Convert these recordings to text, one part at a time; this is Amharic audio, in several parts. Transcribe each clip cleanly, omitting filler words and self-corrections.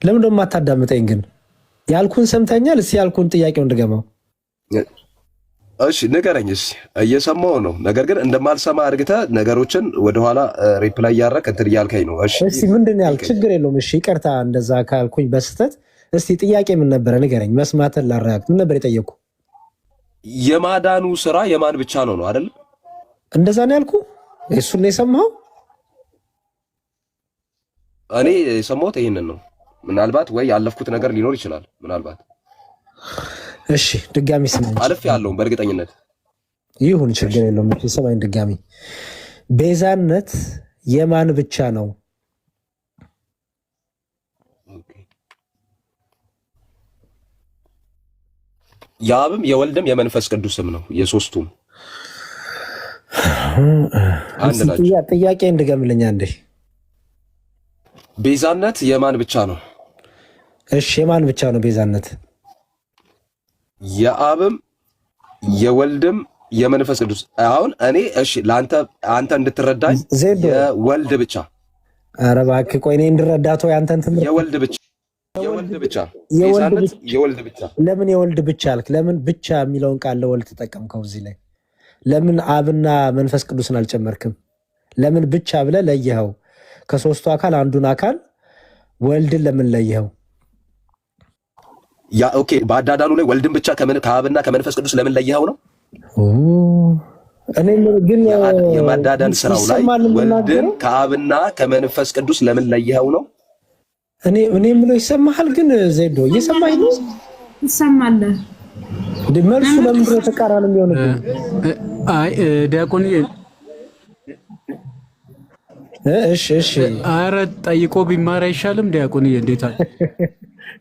ለምን ደሞ ማታዳምጠኝ ግን? ያልኩን ሰምተኛል። እስኪ ያልኩን ጥያቄውን ድገመው። እሺ ንገረኝ። እሺ እየሰማሁ ነው። ነገር ግን እንደማልሰማ አድርገህ ነገሮችን ወደኋላ ሪፕላይ ያደረክ እንትን እያልከኝ ነው። እሺ እስቲ ምንድን ነው ያልክ? ችግር የለውም። እሺ ይቅርታ እንደዛ ካልኩኝ በስተት። እስቲ ጥያቄ ምን ነበረ ንገረኝ። መስማትን ላረጋግጥ። ምን ነበር የጠየቁ? የማዳኑ ስራ የማን ብቻ ነው አይደል? እንደዛ ነው ያልኩ። እሱን ነው የሰማኸው? እኔ የሰማሁት ይሄንን ነው። ምናልባት ወይ ያለፍኩት ነገር ሊኖር ይችላል ምናልባት። እሺ ድጋሚ ስማኝ። አልፍ ያለውን በእርግጠኝነት ይሁን ችግር የለውም። እሺ ስማኝ ድጋሚ። ቤዛነት የማን ብቻ ነው? የአብም የወልድም የመንፈስ ቅዱስም ነው። የሶስቱም አንድ ናቸው። ጥያቄ እንድገምልኛ እንዴ። ቤዛነት የማን ብቻ ነው? እሺ የማን ብቻ ነው ቤዛነት? የአብም የወልድም የመንፈስ ቅዱስ። አሁን እኔ እሺ ለአንተ እንድትረዳኝ የወልድ ብቻ። ኧረ እባክህ ቆይ እኔ እንድረዳቶ ያንተን ትምህርት የወልድ ብቻ የወልድ ብቻ። ለምን የወልድ ብቻ አልክ? ለምን ብቻ የሚለውን ቃል ለወልድ ተጠቀምከው እዚህ ላይ? ለምን አብና መንፈስ ቅዱስን አልጨመርክም? ለምን ብቻ ብለህ ለየኸው? ከሶስቱ አካል አንዱን አካል ወልድን ለምን ለየኸው? ያ ኦኬ፣ በአዳዳኑ ላይ ወልድን ብቻ ከአብና ከመንፈስ ቅዱስ ለምን ለየኸው ነው? እኔ ግን የማዳዳን ስራው ላይ ወልድን ከአብና ከመንፈስ ቅዱስ ለምን ለየኸው ነው? እኔ የምለው ይሰማሃል? ግን ዜዶ እየሰማኝ ነው? ይሰማል። መልሱ ለምንድን ነው ተቃራኒ የሚሆንብኝ? አይ ዲያቆን እሺ ኧረ ጠይቆ ቢማር አይሻልም? ዲያቆንዬ እንዴት አለ?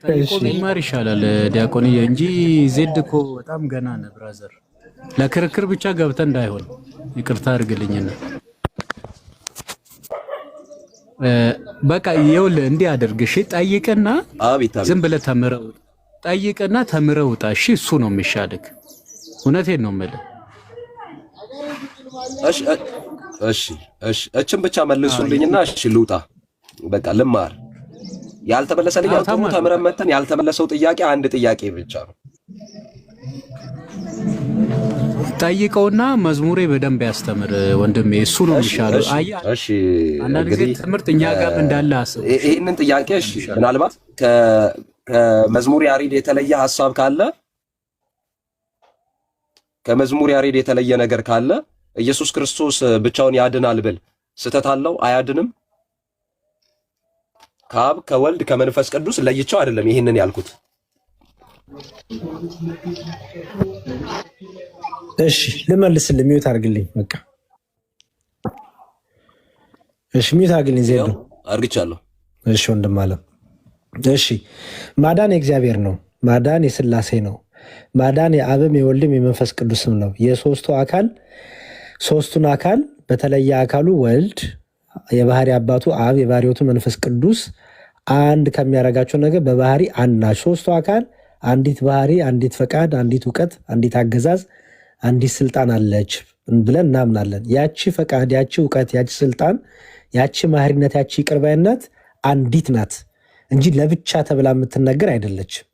ጠይቆ ቢማር ይሻላል ዲያቆንዬ እንጂ ዜድ እኮ በጣም ገና ነህ ብራዘር። ለክርክር ብቻ ገብተህ እንዳይሆን ይቅርታ አድርግልኝና በቃ ይኸውልህ እንዲህ አድርግ እሺ። ጠይቅና ዝም ብለህ ጠይቅና ተምረህ ውጣ እሺ። እሱ ነው የሚሻልክ። እውነቴን ነው የምልህ። እሺ እችን ብቻ መልሱልኝና እሺ ልውጣ። በቃ ልማር። ያልተመለሰልኝ አውጥቶ ተምረን መተን ያልተመለሰው ጥያቄ አንድ ጥያቄ ብቻ ነው። ጠይቀውና መዝሙሬ በደንብ ያስተምር ወንድሜ። እሱ ነው የሚሻለው። እሺ አንዳንድ ጊዜ ትምህርት እኛ ጋር እንዳለ አስብ። ይሄንን ጥያቄ እሺ ምናልባት ከመዝሙር ያሬድ የተለየ ሐሳብ ካለ ከመዝሙር ያሬድ የተለየ ነገር ካለ ኢየሱስ ክርስቶስ ብቻውን ያድናል ብል ስተት አለው? አያድንም? ከአብ ከወልድ ከመንፈስ ቅዱስ ለይቸው አይደለም ይሄንን ያልኩት። እሺ ልመልስልህ። ሚዩት አድርግልኝ በቃ። እሺ ሚዩት አድርግልኝ። ዜዶ አድርግቻለሁ። እሺ ወንድም አለ። እሺ ማዳን የእግዚአብሔር ነው። ማዳን የሥላሴ ነው። ማዳን የአብም የወልድም የመንፈስ ቅዱስም ነው። የሶስቱ አካል ሶስቱን አካል በተለየ አካሉ ወልድ የባህሪ አባቱ አብ የባህሪ ሕይወቱ መንፈስ ቅዱስ አንድ ከሚያደርጋቸው ነገር በባህሪ አንድ ናቸው። ሶስቱ አካል አንዲት ባህሪ፣ አንዲት ፈቃድ፣ አንዲት እውቀት፣ አንዲት አገዛዝ፣ አንዲት ስልጣን አለች ብለን እናምናለን። ያቺ ፈቃድ፣ ያቺ እውቀት፣ ያቺ ስልጣን፣ ያቺ ማህሪነት፣ ያቺ ይቅርባይነት አንዲት ናት እንጂ ለብቻ ተብላ የምትነገር አይደለችም።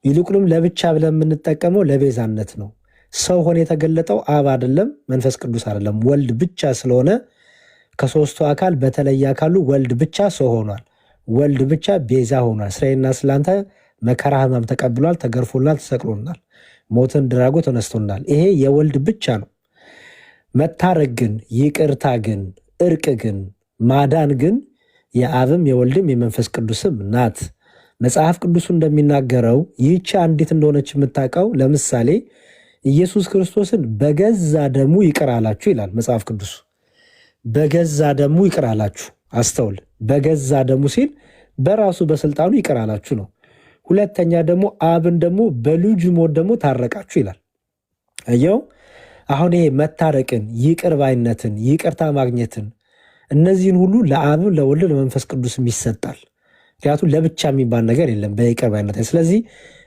ይልቁንም ለብቻ ብለን የምንጠቀመው ለቤዛነት ነው። ሰው ሆነ የተገለጠው አብ አይደለም፣ መንፈስ ቅዱስ አይደለም፣ ወልድ ብቻ ስለሆነ ከሶስቱ አካል በተለየ አካሉ ወልድ ብቻ ሰው ሆኗል። ወልድ ብቻ ቤዛ ሆኗል። ስለኔና ስላንተ መከራ ሕማም ተቀብሏል፣ ተገርፎናል፣ ተሰቅሎናል፣ ሞትን ድራጎ ተነስቶናል። ይሄ የወልድ ብቻ ነው። መታረቅ ግን፣ ይቅርታ ግን፣ እርቅ ግን፣ ማዳን ግን የአብም የወልድም የመንፈስ ቅዱስም ናት። መጽሐፍ ቅዱሱ እንደሚናገረው ይህቺ አንዲት እንደሆነች የምታውቀው ለምሳሌ ኢየሱስ ክርስቶስን በገዛ ደሙ ይቅር አላችሁ ይላል መጽሐፍ ቅዱሱ። በገዛ ደሙ ይቅር አላችሁ። አስተውል። በገዛ ደሙ ሲል በራሱ በስልጣኑ ይቅር አላችሁ ነው። ሁለተኛ ደግሞ አብን ደግሞ በልጁ ሞት ደግሞ ታረቃችሁ ይላል። አየው። አሁን ይሄ መታረቅን፣ ይቅር ባይነትን፣ ይቅርታ ማግኘትን እነዚህን ሁሉ ለአብም ለወልድ ለመንፈስ ቅዱስም ይሰጣል። ምክንያቱም ለብቻ የሚባል ነገር የለም በይቅር ባይነት። ስለዚህ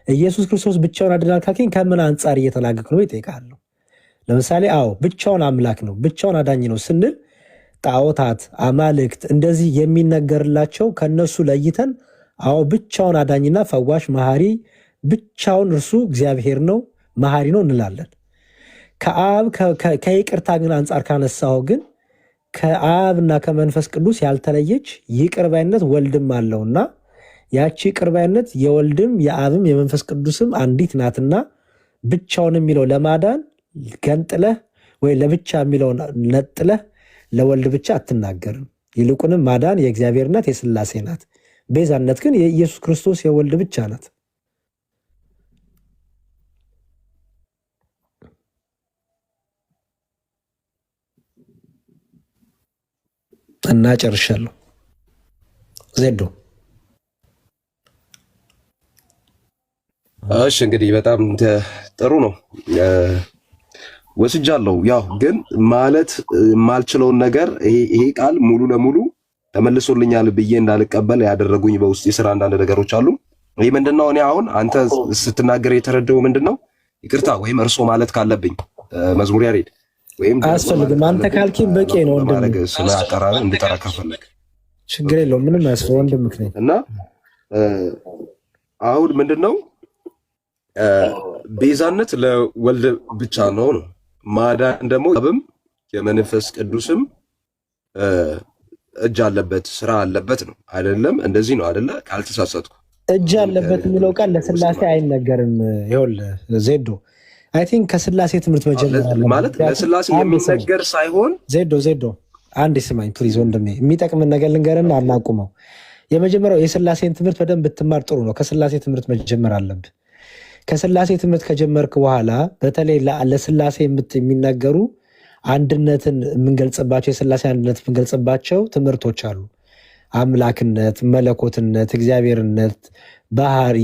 ኢየሱስ ክርስቶስ ብቻውን አድናል ካልከኝ ከምን አንጻር እየተናገርክ ነው ይጠይቃለሁ። ለምሳሌ አዎ ብቻውን አምላክ ነው ብቻውን አዳኝ ነው ስንል ጣዖታት፣ አማልክት እንደዚህ የሚነገርላቸው ከነሱ ለይተን አዎ ብቻውን አዳኝና ፈዋሽ መሐሪ ብቻውን እርሱ እግዚአብሔር ነው መሐሪ ነው እንላለን። ከአብ ከይቅርታ ግን አንጻር ካነሳው ግን ከአብና ከመንፈስ ቅዱስ ያልተለየች ይቅር ባይነት ወልድም አለውና ያቺ ይቅር ባይነት የወልድም የአብም የመንፈስ ቅዱስም አንዲት ናትና ብቻውን የሚለው ለማዳን ገንጥለህ ወይ ለብቻ የሚለው ነጥለህ ለወልድ ብቻ አትናገርም። ይልቁንም ማዳን የእግዚአብሔር ናት፣ የሥላሴ ናት። ቤዛነት ግን የኢየሱስ ክርስቶስ የወልድ ብቻ ናት። እና ጨርሻለሁ። ዜዶ እሺ እንግዲህ በጣም ጥሩ ነው ወስጃለሁ። ያው ግን ማለት የማልችለውን ነገር ይሄ ቃል ሙሉ ለሙሉ ተመልሶልኛል ብዬ እንዳልቀበል ያደረጉኝ በውስጥ የሥራ አንዳንድ ነገሮች አሉ። ይህ ምንድነው? እኔ አሁን አንተ ስትናገር የተረዳው ምንድነው? ይቅርታ ወይም እርሶ ማለት ካለብኝ መዝሙር ያሬድ ወይም አያስፈልግም። አንተ ካልኪም በቂ ነው። ወንድም ስለ አጠራር እንድጠራ ከፈለክ ችግር የለውም። ምንም አያስፈልግም ወንድም ምክንያት እና አሁን ምንድነው ቤዛነት ለወልድ ብቻ ነው ነው ማዳን ደግሞ አብም የመንፈስ ቅዱስም እጅ አለበት ስራ አለበት ነው አይደለም? እንደዚህ ነው አይደለ? ካልተሳሳትኩ እጅ አለበት የሚለው ቃል ለሥላሴ አይነገርም። ይኸውልህ ዜዶ አይ ቲንክ ከሥላሴ ትምህርት መጀመር አለ ማለት ለሥላሴ የሚነገር ሳይሆን ዜዶ አንድ ስማኝ ፕሊዝ ወንድሜ፣ የሚጠቅምን ነገር ልንገርና አናቁመው። የመጀመሪያው የሥላሴን ትምህርት በደንብ ብትማር ጥሩ ነው። ከሥላሴ ትምህርት መጀመር አለብህ። ከሥላሴ ትምህርት ከጀመርክ በኋላ በተለይ ለሥላሴ የሚነገሩ አንድነትን የምንገልጽባቸው የሥላሴ አንድነት የምንገልጽባቸው ትምህርቶች አሉ። አምላክነት፣ መለኮትነት፣ እግዚአብሔርነት፣ ባህሪ፣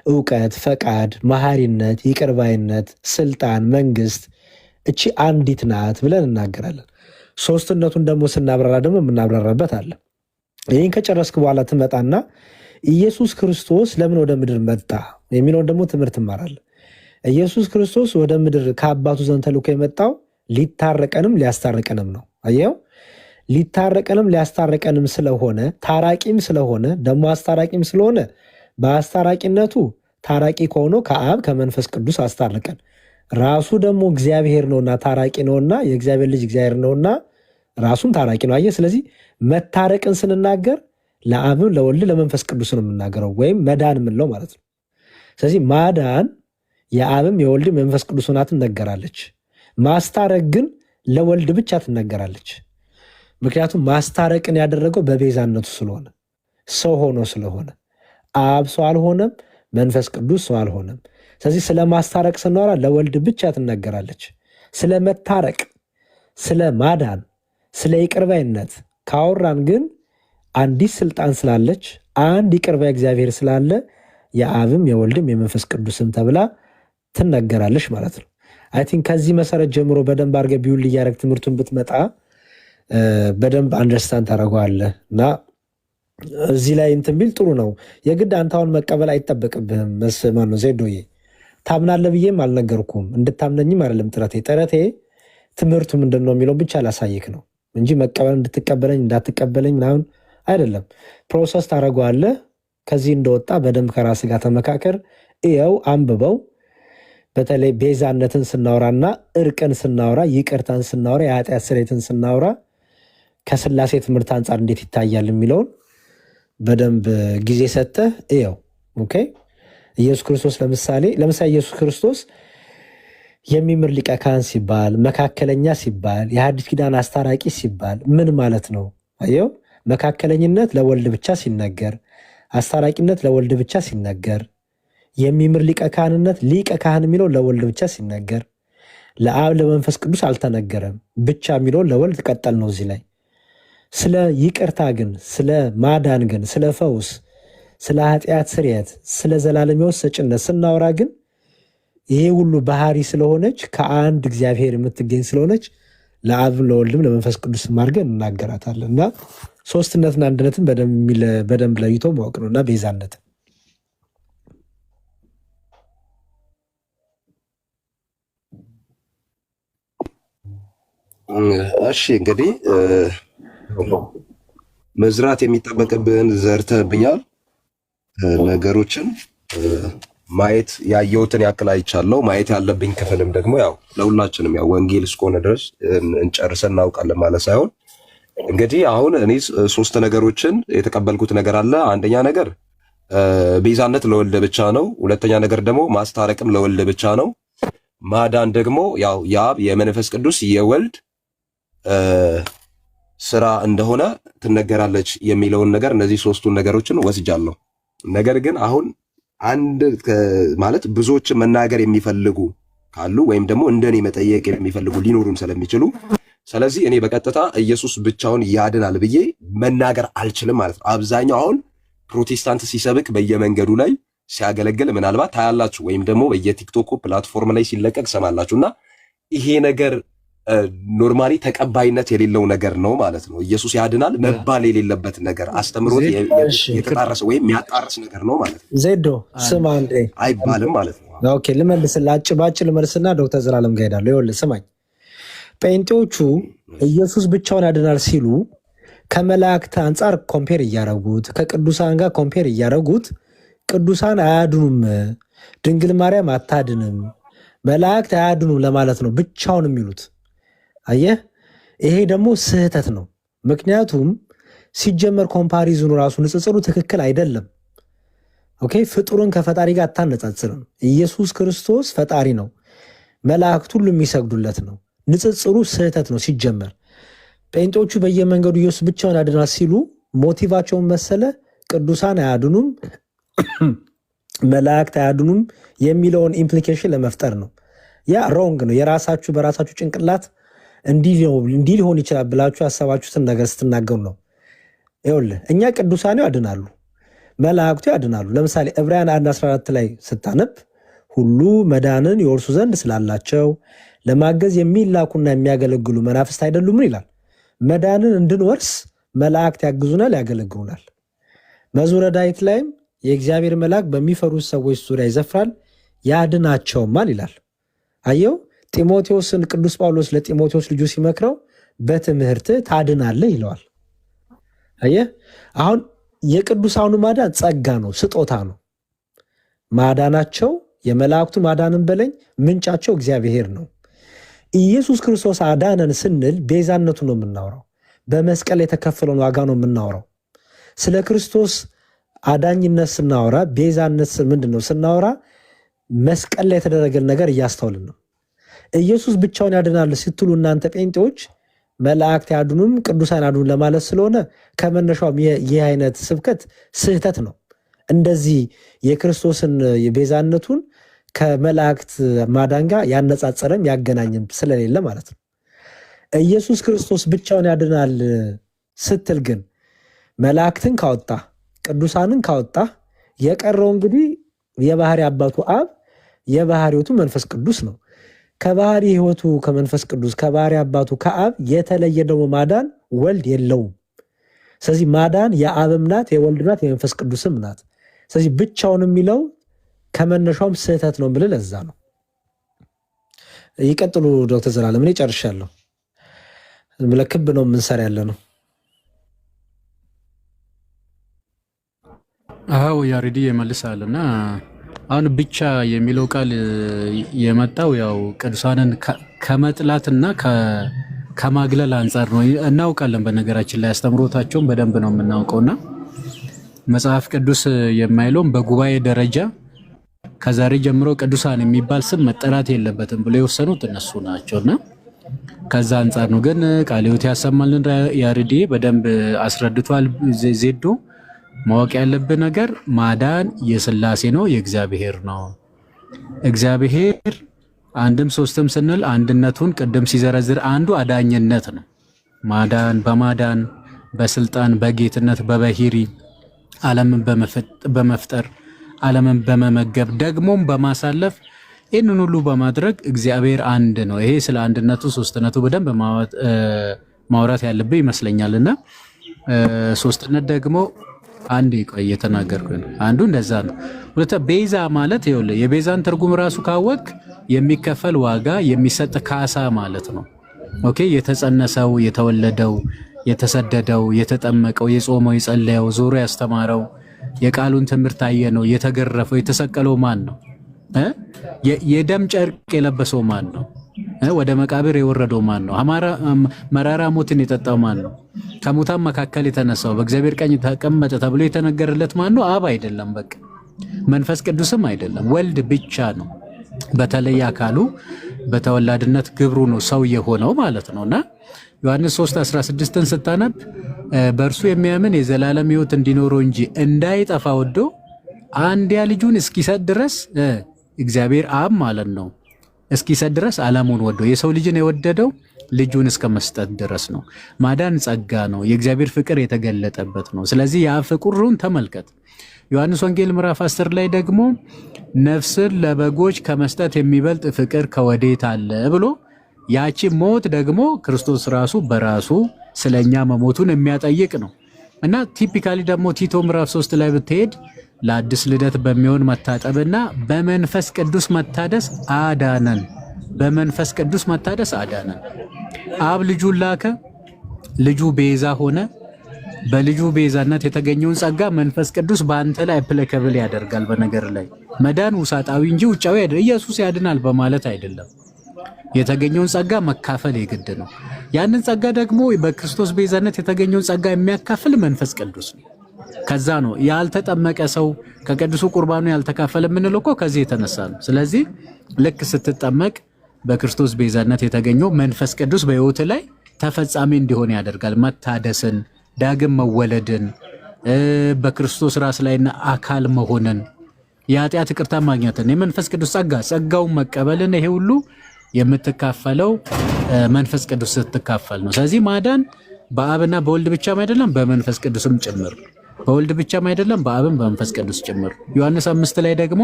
እውቀት፣ ፈቃድ፣ መሐሪነት፣ ይቅርባይነት፣ ስልጣን፣ መንግስት እቺ አንዲት ናት ብለን እናገራለን። ሶስትነቱን ደግሞ ስናብራራ ደግሞ የምናብራራበት አለ። ይህን ከጨረስክ በኋላ ትመጣና ኢየሱስ ክርስቶስ ለምን ወደ ምድር መጣ የሚለውን ደግሞ ትምህርት ትማራለህ። ኢየሱስ ክርስቶስ ወደ ምድር ከአባቱ ዘንድ ተልኮ የመጣው ሊታረቀንም ሊያስታርቀንም ነው። አየው፣ ሊታረቀንም ሊያስታርቀንም ስለሆነ ታራቂም ስለሆነ ደግሞ አስታራቂም ስለሆነ በአስታራቂነቱ ታራቂ ከሆነው ከአብ ከመንፈስ ቅዱስ አስታርቀን ራሱ ደግሞ እግዚአብሔር ነውና ታራቂ ነውና የእግዚአብሔር ልጅ እግዚአብሔር ነውና ራሱም ታራቂ ነው። አየህ፣ ስለዚህ መታረቅን ስንናገር ለአብም ለወልድ ለመንፈስ ቅዱስ ነው የምናገረው፣ ወይም መዳን የምንለው ማለት ነው። ስለዚህ ማዳን የአብም የወልድም የመንፈስ ቅዱስ ሆና ትነገራለች። ማስታረቅ ግን ለወልድ ብቻ ትነገራለች። ምክንያቱም ማስታረቅን ያደረገው በቤዛነቱ ስለሆነ ሰው ሆኖ ስለሆነ አብ ሰው አልሆነም፣ መንፈስ ቅዱስ ሰው አልሆነም። ስለዚህ ስለ ማስታረቅ ስናወራ ለወልድ ብቻ ትነገራለች። ስለ መታረቅ፣ ስለ ማዳን፣ ስለ ይቅርባይነት ካወራን ግን አንዲት ስልጣን ስላለች አንድ ይቅርባይ እግዚአብሔር ስላለ የአብም የወልድም የመንፈስ ቅዱስም ተብላ ትነገራለች ማለት ነው። አይ ቲንክ ከዚህ መሰረት ጀምሮ በደንብ አድርገህ ቢውል እያደረግ ትምህርቱን ብትመጣ በደንብ አንደርስታንድ ታደርገዋለህ እና እዚህ ላይ እንትን ቢል ጥሩ ነው። የግድ አንተ አሁን መቀበል አይጠበቅብህም። መስማን ነው ዜዶዬ፣ ታምናለህ ብዬም አልነገርኩም፣ እንድታምነኝም አይደለም ጥረቴ ትምህርቱ ምንድን ነው የሚለው ብቻ ላሳይክ ነው እንጂ መቀበል እንድትቀበለኝ እንዳትቀበለኝ ምናምን አይደለም። ፕሮሰስ ታደርገዋለህ። ከዚህ እንደወጣ በደንብ ከራስ ጋር ተመካከር፣ እየው፣ አንብበው። በተለይ ቤዛነትን ስናወራና እርቅን ስናወራ፣ ይቅርታን ስናወራ፣ የኃጢአት ስርየትን ስናወራ ከሥላሴ ትምህርት አንጻር እንዴት ይታያል የሚለውን በደንብ ጊዜ ሰጥተህ እየው። ኦኬ። ኢየሱስ ክርስቶስ ለምሳሌ ኢየሱስ ክርስቶስ የሚምር ሊቀ ካህን ሲባል፣ መካከለኛ ሲባል፣ የሐዲስ ኪዳን አስታራቂ ሲባል ምን ማለት ነው? አየው፣ መካከለኝነት ለወልድ ብቻ ሲነገር፣ አስታራቂነት ለወልድ ብቻ ሲነገር፣ የሚምር ሊቀ ካህንነት ሊቀ ካህን የሚለው ለወልድ ብቻ ሲነገር፣ ለአብ ለመንፈስ ቅዱስ አልተነገረም። ብቻ የሚለው ለወልድ ቀጠል ነው። እዚህ ላይ ስለ ይቅርታ ግን፣ ስለ ማዳን ግን፣ ስለ ፈውስ፣ ስለ ኃጢአት ስርየት፣ ስለ ዘላለም ሕይወት ሰጭነት ስናወራ ግን ይሄ ሁሉ ባህሪ ስለሆነች ከአንድ እግዚአብሔር የምትገኝ ስለሆነች ለአብም ለወልድም ለመንፈስ ቅዱስ አድርገን እናገራታለን እና ሶስትነትና አንድነትን በደንብ ለይቶ ማወቅ ነው እና ቤዛነትን እሺ እንግዲህ መዝራት የሚጠበቅብህን ዘርተህብኛል። ነገሮችን ማየት ያየሁትን ያክል አይቻለሁ። ማየት ያለብኝ ክፍልም ደግሞ ያው ለሁላችንም ያው ወንጌል እስከሆነ ድረስ እንጨርሰን እናውቃለን ማለት ሳይሆን እንግዲህ አሁን እኔ 3 ነገሮችን የተቀበልኩት ነገር አለ። አንደኛ ነገር ቤዛነት ለወልድ ብቻ ነው። ሁለተኛ ነገር ደግሞ ማስታረቅም ለወልድ ብቻ ነው። ማዳን ደግሞ ያው የአብ የመንፈስ ቅዱስ የወልድ ስራ እንደሆነ ትነገራለች የሚለውን ነገር እነዚህ 3ቱን ነገሮችን ወስጃለሁ። ነገር ግን አሁን አንድ ማለት ብዙዎች መናገር የሚፈልጉ ካሉ ወይም ደግሞ እንደኔ መጠየቅ የሚፈልጉ ሊኖሩም ስለሚችሉ ስለዚህ እኔ በቀጥታ ኢየሱስ ብቻውን ያድናል ብዬ መናገር አልችልም ማለት ነው። አብዛኛው አሁን ፕሮቴስታንት ሲሰብክ በየመንገዱ ላይ ሲያገለግል ምናልባት ታያላችሁ፣ ወይም ደግሞ በየቲክቶክ ፕላትፎርም ላይ ሲለቀቅ ሰማላችሁና ይሄ ነገር ኖርማሊ ተቀባይነት የሌለው ነገር ነው ማለት ነው። ኢየሱስ ያድናል መባል የሌለበት ነገር አስተምሮት የተጣረሰ ወይም የሚያጣርስ ነገር ነው ማለት ነው። ዜዶ ስማ አንዴ አይባልም ማለት ነው። ኦኬ ልመልስልህ፣ አጭባጭ ልመልስና ዶክተር ዘላለም ጋር ሄዳለሁ። ይኸውልህ ስማኝ፣ ጴንጤዎቹ ኢየሱስ ብቻውን ያድናል ሲሉ ከመላእክት አንጻር ኮምፔር እያረጉት ከቅዱሳን ጋር ኮምፔር እያረጉት ቅዱሳን አያድኑም፣ ድንግል ማርያም አታድንም፣ መላእክት አያድኑም ለማለት ነው ብቻውን የሚሉት። አየህ፣ ይሄ ደግሞ ስህተት ነው። ምክንያቱም ሲጀመር ኮምፓሪዝኑ ራሱ ንጽጽሩ ትክክል አይደለም። ኦኬ፣ ፍጡርን ከፈጣሪ ጋር አታነጻጽርም። ኢየሱስ ክርስቶስ ፈጣሪ ነው፣ መላእክት ሁሉ የሚሰግዱለት ነው። ንጽጽሩ ስህተት ነው ሲጀመር። ጴንጤዎቹ በየመንገዱ ኢየሱስ ብቻውን ያድናል ሲሉ ሞቲቫቸውን መሰለ ቅዱሳን አያድኑም፣ መላእክት አያድኑም የሚለውን ኢምፕሊኬሽን ለመፍጠር ነው። ያ ሮንግ ነው። የራሳችሁ በራሳችሁ ጭንቅላት እንዲህ ሊሆን ይችላል ብላችሁ ያሰባችሁትን ነገር ስትናገሩ ነው። ይኸውልህ እኛ ቅዱሳን ያድናሉ፣ መላእክቱ ያድናሉ። ለምሳሌ ዕብራውያን 1:14 ላይ ስታነብ ሁሉ መዳንን የወርሱ ዘንድ ስላላቸው ለማገዝ የሚላኩና የሚያገለግሉ መናፍስት አይደሉም ይላል። መዳንን እንድንወርስ መላእክት ያግዙናል፣ ያገለግሉናል። መዝሙረ ዳዊት ላይም የእግዚአብሔር መልአክ በሚፈሩት ሰዎች ዙሪያ ይዘፍራል ያድናቸውማል ይላል። አየው፣ ጢሞቴዎስን ቅዱስ ጳውሎስ ለጢሞቴዎስ ልጁ ሲመክረው በትምህርት ታድናለህ ይለዋል። አየህ፣ አሁን የቅዱሳኑ ማዳን ጸጋ ነው፣ ስጦታ ነው። ማዳናቸው የመላእክቱ ማዳንን በለኝ ምንጫቸው እግዚአብሔር ነው። ኢየሱስ ክርስቶስ አዳነን ስንል ቤዛነቱ ነው የምናወራው። በመስቀል የተከፈለውን ዋጋ ነው የምናወራው። ስለ ክርስቶስ አዳኝነት ስናወራ ቤዛነት ምንድን ነው ስናወራ መስቀል ላይ የተደረገን ነገር እያስተውልን ነው። ኢየሱስ ብቻውን ያድናል ስትሉ እናንተ ጴንጤዎች መላእክት ያድኑም ቅዱሳን ያድኑ ለማለት ስለሆነ ከመነሻውም ይህ አይነት ስብከት ስህተት ነው። እንደዚህ የክርስቶስን ቤዛነቱን ከመላእክት ማዳን ጋር ያነጻጸረም ያገናኝም ስለሌለ ማለት ነው። ኢየሱስ ክርስቶስ ብቻውን ያድናል ስትል ግን መላእክትን ካወጣ ቅዱሳንን ካወጣ የቀረው እንግዲህ የባህሪ አባቱ አብ የባህሪ ሕይወቱ መንፈስ ቅዱስ ነው። ከባህሪ ሕይወቱ ከመንፈስ ቅዱስ ከባህሪ አባቱ ከአብ የተለየ ደግሞ ማዳን ወልድ የለውም። ስለዚህ ማዳን የአብም ናት የወልድ ናት የመንፈስ ቅዱስም ናት። ስለዚህ ብቻውን የሚለው ከመነሻውም ስህተት ነው ብለን ለዛ ነው። ይቀጥሉ ዶክተር ዘላለም። እኔ ጨርሻለሁ። ለክብ ነው የምንሰራ ያለ ነው። አዎ ያሬዲ ይመልሳል። እና አሁን ብቻ የሚለው ቃል የመጣው ያው ቅዱሳንን ከመጥላትና ከማግለል አንጻር ነው። እናውቃለን። በነገራችን ላይ አስተምሮታቸውን በደንብ ነው የምናውቀውና መጽሐፍ ቅዱስ የማይለውም በጉባኤ ደረጃ ከዛሬ ጀምሮ ቅዱሳን የሚባል ስም መጠራት የለበትም ብሎ የወሰኑት እነሱ ናቸውና ከዛ አንጻር ነው። ግን ቃለ ሕይወት ያሰማልን ያሬዲ በደንብ አስረድቷል። ዜዶ ማወቅ ያለብን ነገር ማዳን የሥላሴ ነው፣ የእግዚአብሔር ነው። እግዚአብሔር አንድም ሶስትም ስንል አንድነቱን ቅድም ሲዘረዝር አንዱ አዳኝነት ነው። ማዳን በማዳን በስልጣን በጌትነት በባህሪ ዓለምን በመፍጠር ዓለምን በመመገብ ደግሞም በማሳለፍ ይህንን ሁሉ በማድረግ እግዚአብሔር አንድ ነው። ይሄ ስለ አንድነቱ ሶስትነቱ በደንብ ማውራት ያለብን ይመስለኛልና ሶስትነት ደግሞ አንድ ቆይ የተናገርኩ ነው። አንዱ እንደዛ ነው። ሁለተኛ ቤዛ ማለት ይኸውልህ የቤዛን ትርጉም ራሱ ካወቅ የሚከፈል ዋጋ የሚሰጥ ካሳ ማለት ነው። ኦኬ፣ የተጸነሰው የተወለደው የተሰደደው የተጠመቀው የጾመው የጸለየው ዞሮ ያስተማረው የቃሉን ትምህርት አየነው። የተገረፈው የተሰቀለው ማን ነው? የደም ጨርቅ የለበሰው ማን ነው? ወደ መቃብር የወረደው ማን ነው? መራራ ሞትን የጠጣው ማን ነው? ከሙታን መካከል የተነሳው በእግዚአብሔር ቀኝ ተቀመጠ ተብሎ የተነገረለት ማን ነው? አብ አይደለም። በቃ መንፈስ ቅዱስም አይደለም፣ ወልድ ብቻ ነው። በተለይ አካሉ በተወላድነት ግብሩ ነው ሰው የሆነው ማለት ነውና ዮሐንስ 3:16ን ስታነብ በእርሱ የሚያምን የዘላለም ሕይወት እንዲኖረው እንጂ እንዳይጠፋ ወዶ አንድያ ልጁን እስኪሰጥ ድረስ እግዚአብሔር አብ ማለት ነው እስኪሰጥ ድረስ ዓለሙን ወዶ የሰው ልጅን የወደደው ልጁን እስከ መስጠት ድረስ ነው። ማዳን ጸጋ ነው፣ የእግዚአብሔር ፍቅር የተገለጠበት ነው። ስለዚህ ያ ፍቅሩን ተመልከት። ዮሐንስ ወንጌል ምዕራፍ 10 ላይ ደግሞ ነፍስን ለበጎች ከመስጠት የሚበልጥ ፍቅር ከወዴት አለ ብሎ ያቺ ሞት ደግሞ ክርስቶስ ራሱ በራሱ ስለኛ መሞቱን የሚያጠይቅ ነው እና ቲፒካሊ ደግሞ ቲቶ ምዕራፍ 3 ላይ ብትሄድ ለአዲስ ልደት በሚሆን መታጠብና በመንፈስ ቅዱስ መታደስ አዳነን። በመንፈስ ቅዱስ መታደስ አዳነን። አብ ልጁን ላከ፣ ልጁ ቤዛ ሆነ። በልጁ ቤዛነት የተገኘውን ጸጋ መንፈስ ቅዱስ በአንተ ላይ አፕሊካብል ያደርጋል። በነገር ላይ መዳን ውሳጣዊ እንጂ ውጫዊ አይደለም። ኢየሱስ ያድናል በማለት አይደለም። የተገኘውን ጸጋ መካፈል የግድ ነው። ያንን ጸጋ ደግሞ በክርስቶስ ቤዛነት የተገኘውን ጸጋ የሚያካፍል መንፈስ ቅዱስ ነው። ከዛ ነው ያልተጠመቀ ሰው ከቅዱሱ ቁርባኑ ያልተካፈለ የምንለው እኮ ከዚህ የተነሳ ነው። ስለዚህ ልክ ስትጠመቅ በክርስቶስ ቤዛነት የተገኘው መንፈስ ቅዱስ በሕይወት ላይ ተፈጻሚ እንዲሆን ያደርጋል። መታደስን፣ ዳግም መወለድን፣ በክርስቶስ ራስ ላይና አካል መሆንን፣ የኃጢአት ይቅርታ ማግኘትን፣ የመንፈስ ቅዱስ ጸጋውን መቀበልን ይሄ ሁሉ የምትካፈለው መንፈስ ቅዱስ ስትካፈል ነው። ስለዚህ ማዳን በአብና በወልድ ብቻም አይደለም በመንፈስ ቅዱስም ጭምር። በወልድ ብቻም አይደለም በአብም በመንፈስ ቅዱስ ጭምር። ዮሐንስ 5 ላይ ደግሞ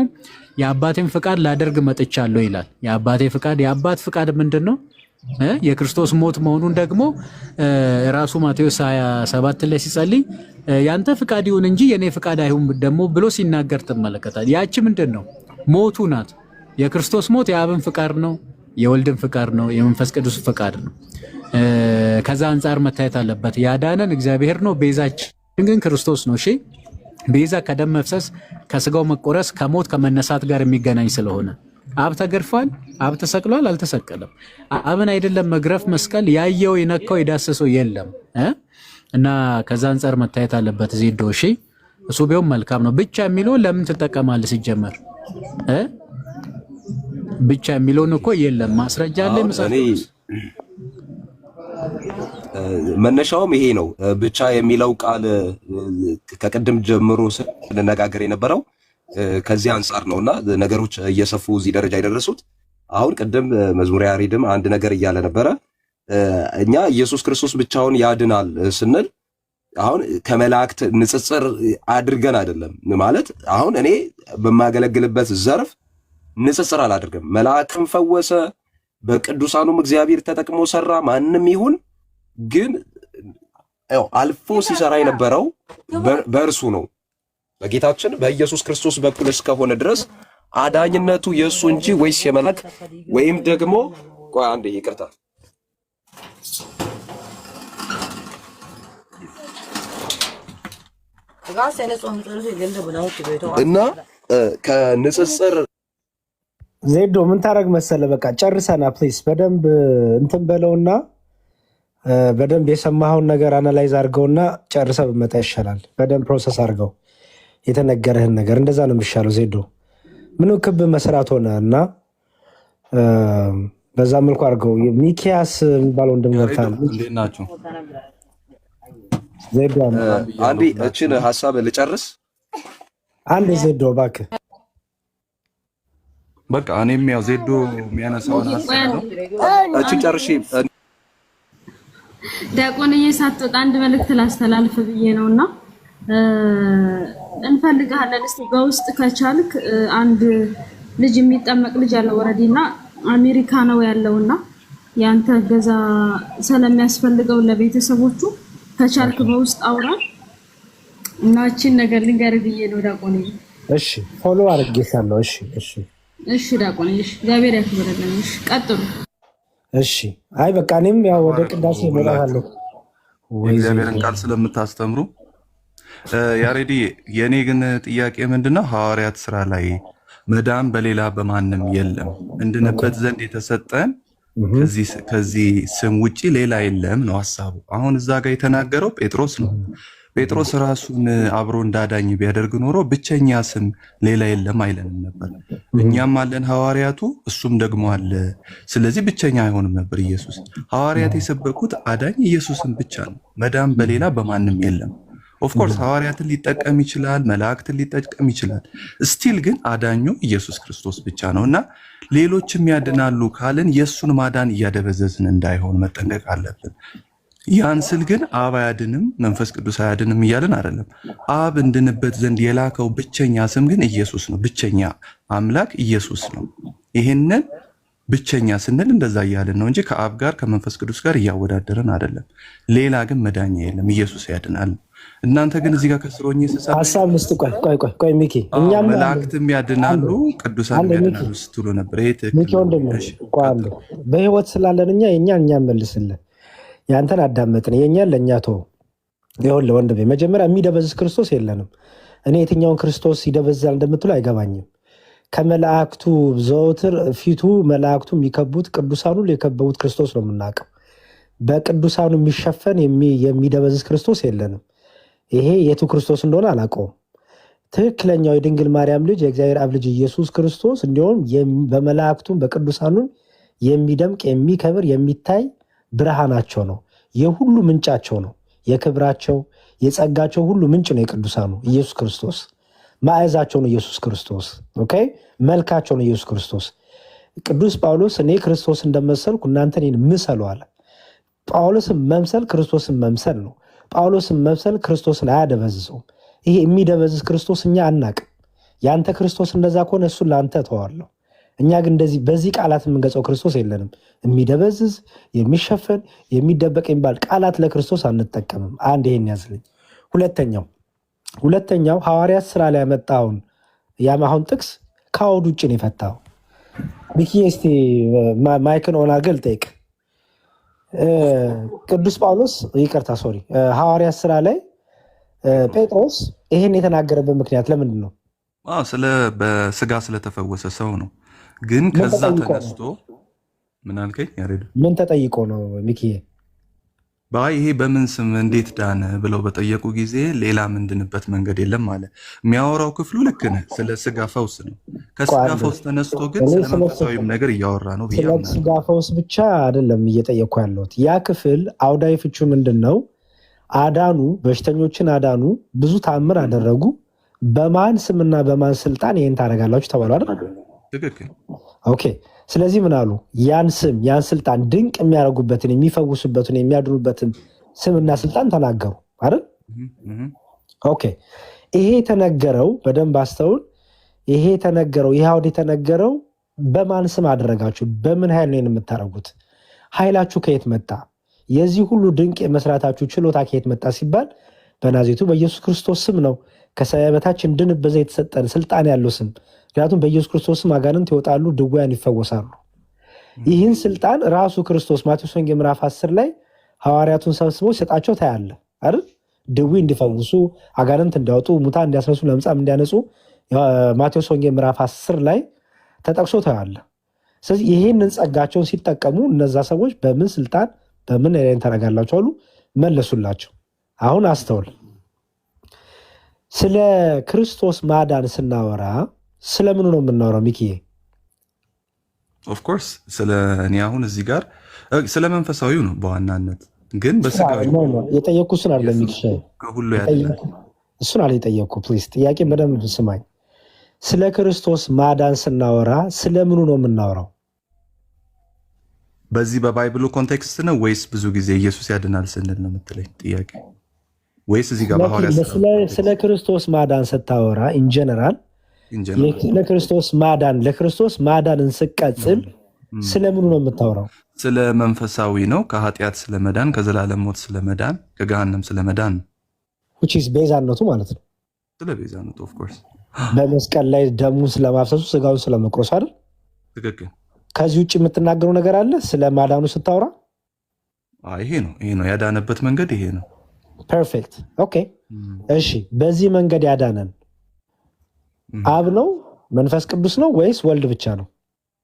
የአባቴን ፍቃድ ላደርግ መጥቻለሁ ይላል። የአባቴ ፍቃድ፣ የአባት ፍቃድ ምንድን ነው? የክርስቶስ ሞት መሆኑን ደግሞ ራሱ ማቴዎስ 27 ላይ ሲጸልይ ያንተ ፍቃድ ይሁን እንጂ የኔ ፍቃድ አይሁን ደግሞ ብሎ ሲናገር ትመለከታል። ያቺ ምንድን ነው? ሞቱ ናት። የክርስቶስ ሞት የአብን ፍቃድ ነው፣ የወልድን ፍቃድ ነው፣ የመንፈስ ቅዱስ ፍቃድ ነው። ከዛ አንጻር መታየት አለበት። ያዳነን እግዚአብሔር ነው፣ ቤዛችን ግን ክርስቶስ ነው። እሺ ቤዛ ከደም መፍሰስ፣ ከስጋው መቆረስ፣ ከሞት ከመነሳት ጋር የሚገናኝ ስለሆነ አብ ተገርፏል፣ አብ ተሰቅሏል፣ አልተሰቀለም። አብን አይደለም መግረፍ መስቀል ያየው የነካው የዳሰሰው የለም እና ከዛ አንጻር መታየት አለበት። ዜዶ እሺ እሱ ቢሆን መልካም ነው። ብቻ የሚለው ለምን ትጠቀማለህ? ሲጀመር ብቻ የሚለውን እኮ የለም ማስረጃ አለ። መነሻውም ይሄ ነው። ብቻ የሚለው ቃል ከቅድም ጀምሮ ስንነጋገር የነበረው ከዚህ አንጻር ነውና ነገሮች እየሰፉ እዚህ ደረጃ የደረሱት። አሁን ቅድም መዝሙረ ያሬድም አንድ ነገር እያለ ነበረ። እኛ ኢየሱስ ክርስቶስ ብቻውን ያድናል ስንል አሁን ከመላእክት ንጽጽር አድርገን አይደለም ማለት። አሁን እኔ በማገለግልበት ዘርፍ ንጽጽር አላደርግም። መልአክም ፈወሰ፣ በቅዱሳኑም እግዚአብሔር ተጠቅሞ ሰራ። ማንም ይሁን ግን አልፎ ሲሰራ የነበረው በእርሱ ነው፣ በጌታችን በኢየሱስ ክርስቶስ በኩል እስከሆነ ድረስ አዳኝነቱ የእሱ እንጂ ወይስ የመላክ ወይም ደግሞ ቆይ አንዴ ይቅርታ እና ከንጽጽር ዜዶ ምን ታረግ መሰለ፣ በቃ ጨርሰና ፕሊስ በደንብ እንትን በለውና በደንብ የሰማኸውን ነገር አናላይዝ አድርገውና ጨርሰ ብመጣ ይሻላል። በደንብ ፕሮሰስ አድርገው የተነገረህን ነገር፣ እንደዛ ነው የሚሻለው። ዜዶ ምንም ክብ መስራት ሆነ እና በዛ መልኩ አድርገው። ሚኪያስ የሚባለው እንደምገብታ ናቸው። ዜዶ አንዴ እችን ሀሳብ ልጨርስ። አንዴ ዜዶ እባክህ በቃ እኔም ያው ዜዶ የሚያነሳውን ሀሳብ ነው እችን ጨርሼ ዲያቆንዬ ሳትወጣ አንድ መልእክት ላስተላልፍ ብዬ ነውና እንፈልጋለን። እስቲ በውስጥ ከቻልክ አንድ ልጅ የሚጠመቅ ልጅ ያለው ወረዲና አሜሪካ ነው ያለውና ያንተ ገዛ ስለሚያስፈልገው ለቤተሰቦቹ ከቻልክ በውስጥ አውራ እና እቺን ነገር ልንገር ብዬ ነው ዲያቆንዬ። እሺ ፎሎ አድርጌሻለሁ። እሺ ዲያቆንዬ፣ እግዚአብሔር ያክብርልን። እሺ ቀጥሉ። እሺ አይ በቃ እኔም ያው ወደ ቅዳሴ እመጣለሁ። የእግዚአብሔርን ቃል ስለምታስተምሩ ያሬዲ የኔ ግን ጥያቄ ምንድነው ሐዋርያት ስራ ላይ መዳን በሌላ በማንም የለም እንድንበት ዘንድ የተሰጠን ከዚህ ስም ውጪ ሌላ የለም ነው ሐሳቡ። አሁን እዛ ጋር የተናገረው ጴጥሮስ ነው። ጴጥሮስ ራሱን አብሮ እንዳዳኝ ቢያደርግ ኖሮ ብቸኛ ስም ሌላ የለም አይለንም ነበር። እኛም አለን ሐዋርያቱ፣ እሱም ደግሞ አለ። ስለዚህ ብቸኛ አይሆንም ነበር ኢየሱስ። ሐዋርያት የሰበኩት አዳኝ ኢየሱስን ብቻ ነው። መዳን በሌላ በማንም የለም። ኦፍኮርስ ሐዋርያትን ሊጠቀም ይችላል፣ መላእክትን ሊጠቀም ይችላል። ስቲል ግን አዳኙ ኢየሱስ ክርስቶስ ብቻ ነው እና ሌሎችም ያድናሉ ካልን የእሱን ማዳን እያደበዘዝን እንዳይሆን መጠንቀቅ አለብን። ያን ስል ግን አብ አያድንም መንፈስ ቅዱስ አያድንም እያልን አይደለም። አብ እንድንበት ዘንድ የላከው ብቸኛ ስም ግን ኢየሱስ ነው። ብቸኛ አምላክ ኢየሱስ ነው። ይሄንን ብቸኛ ስንል እንደዛ እያልን ነው እንጂ ከአብ ጋር ከመንፈስ ቅዱስ ጋር እያወዳደርን አይደለም። ሌላ ግን መዳኛ የለም፣ ኢየሱስ ያድናል። እናንተ ግን እዚህ ጋር ከስሮኝ ሀሳብ ልስጥ። ቆይ ሚኪ፣ እኛም መላእክትም ያድናሉ ቅዱሳን ያድናሉ ስትሉ ነበር። ይሄ ትክክል ነው። በህይወት ስላለን እኛ መልስልን። ያንተን አዳመጥን፣ የኛን ለእኛ ተው። ይኸውልህ ወንድሜ፣ መጀመሪያ የሚደበዝዝ ክርስቶስ የለንም። እኔ የትኛውን ክርስቶስ ይደበዝዛል እንደምትሉ አይገባኝም። ከመላእክቱ ዘወትር ፊቱ መላእክቱ የሚከቡት ቅዱሳኑ የከበቡት ክርስቶስ ነው የምናውቀው። በቅዱሳኑ የሚሸፈን የሚደበዝዝ ክርስቶስ የለንም። ይሄ የቱ ክርስቶስ እንደሆነ አላውቀውም። ትክክለኛው የድንግል ማርያም ልጅ የእግዚአብሔር አብ ልጅ ኢየሱስ ክርስቶስ እንዲሁም በመላእክቱም በቅዱሳኑ የሚደምቅ የሚከብር የሚታይ ብርሃናቸው ነው። የሁሉ ምንጫቸው ነው። የክብራቸው የጸጋቸው ሁሉ ምንጭ ነው የቅዱሳኑ ኢየሱስ ክርስቶስ። ማዕዛቸው ነው ኢየሱስ ክርስቶስ። ኦኬ፣ መልካቸው ነው ኢየሱስ ክርስቶስ። ቅዱስ ጳውሎስ እኔ ክርስቶስ እንደመሰልኩ እናንተ እኔን ምሰሉ አለ። ጳውሎስን መምሰል ክርስቶስን መምሰል ነው። ጳውሎስን መምሰል ክርስቶስን አያደበዝዘውም። ይሄ የሚደበዝዝ ክርስቶስ እኛ አናቅም። ያንተ ክርስቶስ እንደዛ ከሆነ እሱን ለአንተ ተዋለሁ። እኛ ግን እንደዚህ በዚህ ቃላት የምንገጸው ክርስቶስ የለንም። የሚደበዝዝ የሚሸፈን የሚደበቅ የሚባል ቃላት ለክርስቶስ አንጠቀምም። አንድ ይሄን ያዝልኝ። ሁለተኛው ሐዋርያት ስራ ላይ ያመጣውን ያማሁን ጥቅስ ከአውድ ውጭ ነው የፈታው። ሚኪ እስቲ ማይክን ኦን አድርገህ ልጠይቅ። ቅዱስ ጳውሎስ ሐዋርያት ስራ ላይ ጴጥሮስ ይሄን የተናገረበት ምክንያት ለምንድን ነው? በስጋ ስለተፈወሰ ሰው ነው። ግን ከዛ ተነስቶ ምን አልከኝ ያሬድ? ምን ተጠይቆ ነው ሚኪዬ? ይሄ በምን ስም እንዴት ዳነ ብለው በጠየቁ ጊዜ ሌላ ምንድንበት መንገድ የለም አለ። የሚያወራው ክፍሉ ልክ ነህ፣ ስለ ስጋ ፈውስ ነው። ከስጋ ፈውስ ተነስቶ ግን ስለ መንፈሳዊም ነገር እያወራ ነው ብዬ ስለ ስጋ ፈውስ ብቻ አይደለም እየጠየቅኩ ያለሁት። ያ ክፍል አውዳዊ ፍቹ ምንድን ነው? አዳኑ፣ በሽተኞችን አዳኑ፣ ብዙ ተአምር አደረጉ። በማን ስምና በማን ስልጣን ይህን ታደርጋላችሁ ተባሉ አይደል? ትክክል። ኦኬ። ስለዚህ ምን አሉ? ያን ስም ያን ስልጣን ድንቅ የሚያደርጉበትን የሚፈውሱበትን የሚያድኑበትን ስምና ስልጣን ተናገሩ አይደል? ኦኬ። ይሄ የተነገረው በደንብ አስተውል። ይሄ የተነገረው ይህ አውድ የተነገረው በማን ስም አደረጋችሁ? በምን ኃይል ነው የምታደርጉት? ኃይላችሁ ከየት መጣ? የዚህ ሁሉ ድንቅ የመስራታችሁ ችሎታ ከየት መጣ ሲባል በናዝሬቱ በኢየሱስ ክርስቶስ ስም ነው። ከሰማይ በታች እንድንበዛ የተሰጠን ስልጣን ያለው ስም። ምክንያቱም በኢየሱስ ክርስቶስ ስም አጋንንት ይወጣሉ፣ ድውያን ይፈወሳሉ። ይህን ስልጣን ራሱ ክርስቶስ ማቴዎስ ወንጌል ምዕራፍ 10 ላይ ሐዋርያቱን ሰብስቦ ሲሰጣቸው ታያለ አይደል? ድዊ እንዲፈውሱ፣ አጋንንት እንዲያወጡ፣ ሙታን እንዲያስነሱ፣ ለምጻም እንዲያነጹ ማቴዎስ ወንጌል ምዕራፍ 10 ላይ ተጠቅሶ ታያለ። ስለዚህ ይህንን ጸጋቸውን ሲጠቀሙ እነዛ ሰዎች በምን ስልጣን በምን ላይ ታደርጋላችሁ አሉ፣ መለሱላቸው። አሁን አስተውል። ስለ ክርስቶስ ማዳን ስናወራ ስለምኑ ነው የምናወራው ሚኪዬ? ኦፍኮርስ ስለ እኔ አሁን እዚህ ጋር ስለ መንፈሳዊው ነው በዋናነት ግን በስጋዊ የጠየኩ እሱን አለ ሚኪ ከሁሉ ያለ እሱን አለ የጠየኩ። ፕሊዝ ጥያቄ በደንብ ስማኝ። ስለ ክርስቶስ ማዳን ስናወራ ስለምኑ ነው የምናወራው? በዚህ በባይብሉ ኮንቴክስት ነው ወይስ ብዙ ጊዜ ኢየሱስ ያድናል ስንል ነው የምትለኝ ጥያቄ? ወይስ እዚህ ጋር ስለ ክርስቶስ ማዳን ስታወራ ኢንጀነራል ለክርስቶስ ማዳንን ስቀጽል ስለምኑ ነው የምታወራው? ስለ መንፈሳዊ ነው። ከኃጢአት ስለመዳን፣ ከዘላለም ሞት ስለመዳን፣ ከገሃነም ስለመዳን ነው። ቤዛነቱ ማለት ነው። ስለ ቤዛነቱ ኦፍኮርስ በመስቀል ላይ ደሙን ስለማፍሰሱ ስጋውን ስለመቁረሱ አይደል? ትክክል። ከዚህ ውጭ የምትናገረው ነገር አለ ስለ ማዳኑ ስታወራ? ይሄ ነው ያዳነበት መንገድ ይሄ ነው። ፐርፌክት ኦኬ። እሺ በዚህ መንገድ ያዳነን አብ ነው መንፈስ ቅዱስ ነው ወይስ ወልድ ብቻ ነው?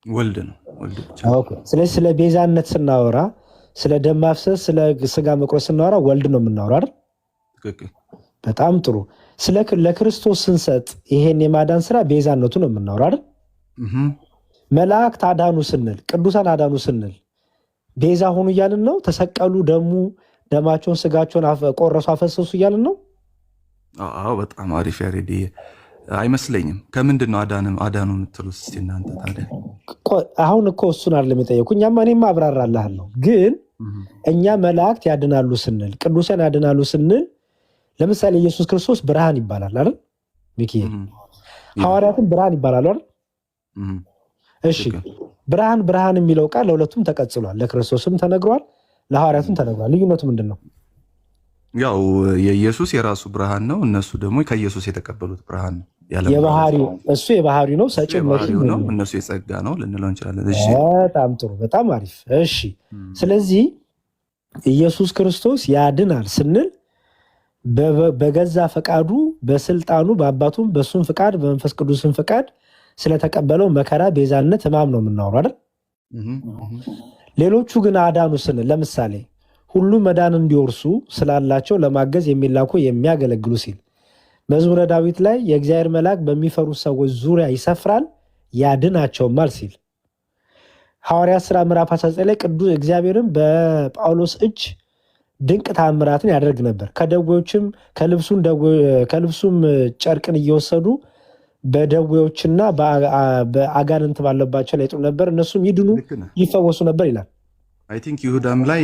ወልድ ነው። ወልድ ብቻ። ኦኬ። ስለዚህ ስለ ቤዛነት ስናወራ ስለ ደም ማፍሰስ ስለ ስጋ መቁረስ ስናወራ ወልድ ነው የምናወራ አይደል? ትክክል። በጣም ጥሩ። ለክርስቶስ ስንሰጥ ይሄን የማዳን ስራ ቤዛነቱ ነው የምናወራ አይደል? መላእክት አዳኑ ስንል ቅዱሳን አዳኑ ስንል ቤዛ ሆኑ እያልን ነው? ተሰቀሉ፣ ደማቸውን ስጋቸውን ቆረሱ፣ አፈሰሱ እያልን ነው? አዎ በጣም አሪፍ ያሬድ። አይመስለኝም። ከምንድን ነው አዳኑ የምትሉት እስኪ እናንተ ታዲያ? አሁን እኮ እሱን አይደለም የጠየኩህ። እኔማ አብራራልሃለሁ። ግን እኛ መላእክት ያድናሉ ስንል ቅዱሳን ያድናሉ ስንል ለምሳሌ ኢየሱስ ክርስቶስ ብርሃን ይባላል አይደል? ሚኪ ሐዋርያትም ብርሃን ይባላሉ አይደል? እሺ ብርሃን የሚለው ቃል ለሁለቱም ተቀጽሏል። ለክርስቶስም ተነግሯል፣ ለሐዋርያትም ተነግሯል። ልዩነቱ ምንድን ነው? ያው የኢየሱስ የራሱ ብርሃን ነው፣ እነሱ ደግሞ ከኢየሱስ የተቀበሉት ብርሃን ነው። እሱ የባህሪ ነው፣ ሰጪ ነው፣ እነሱ የጸጋ ነው ልንለው እንችላለን። እሺ በጣም ጥሩ፣ በጣም አሪፍ። እሺ ስለዚህ ኢየሱስ ክርስቶስ ያድናል ስንል በገዛ ፈቃዱ በስልጣኑ በአባቱም በሱም ፈቃድ በመንፈስ ቅዱስም ፈቃድ ስለተቀበለው መከራ ቤዛነት ሕማም ነው የምናወራው አይደል? ሌሎቹ ግን አዳኑ ስንል ለምሳሌ ሁሉ መዳን እንዲወርሱ ስላላቸው ለማገዝ የሚላኩ የሚያገለግሉ ሲል መዝሙረ ዳዊት ላይ የእግዚአብሔር መልአክ በሚፈሩ ሰዎች ዙሪያ ይሰፍራል ያድናቸውማል ሲል ሐዋርያት ሥራ ምዕራፍ 19 ላይ ቅዱስ እግዚአብሔርም በጳውሎስ እጅ ድንቅ ታምራትን ያደርግ ነበር። ከደዌዎችም ከልብሱም ጨርቅን እየወሰዱ በደዌዎችና በአጋንንት ባለባቸው ላይ ይጥሉ ነበር፣ እነሱም ይድኑ ይፈወሱ ነበር ይላል። አይ ቲንክ ይሁዳም ላይ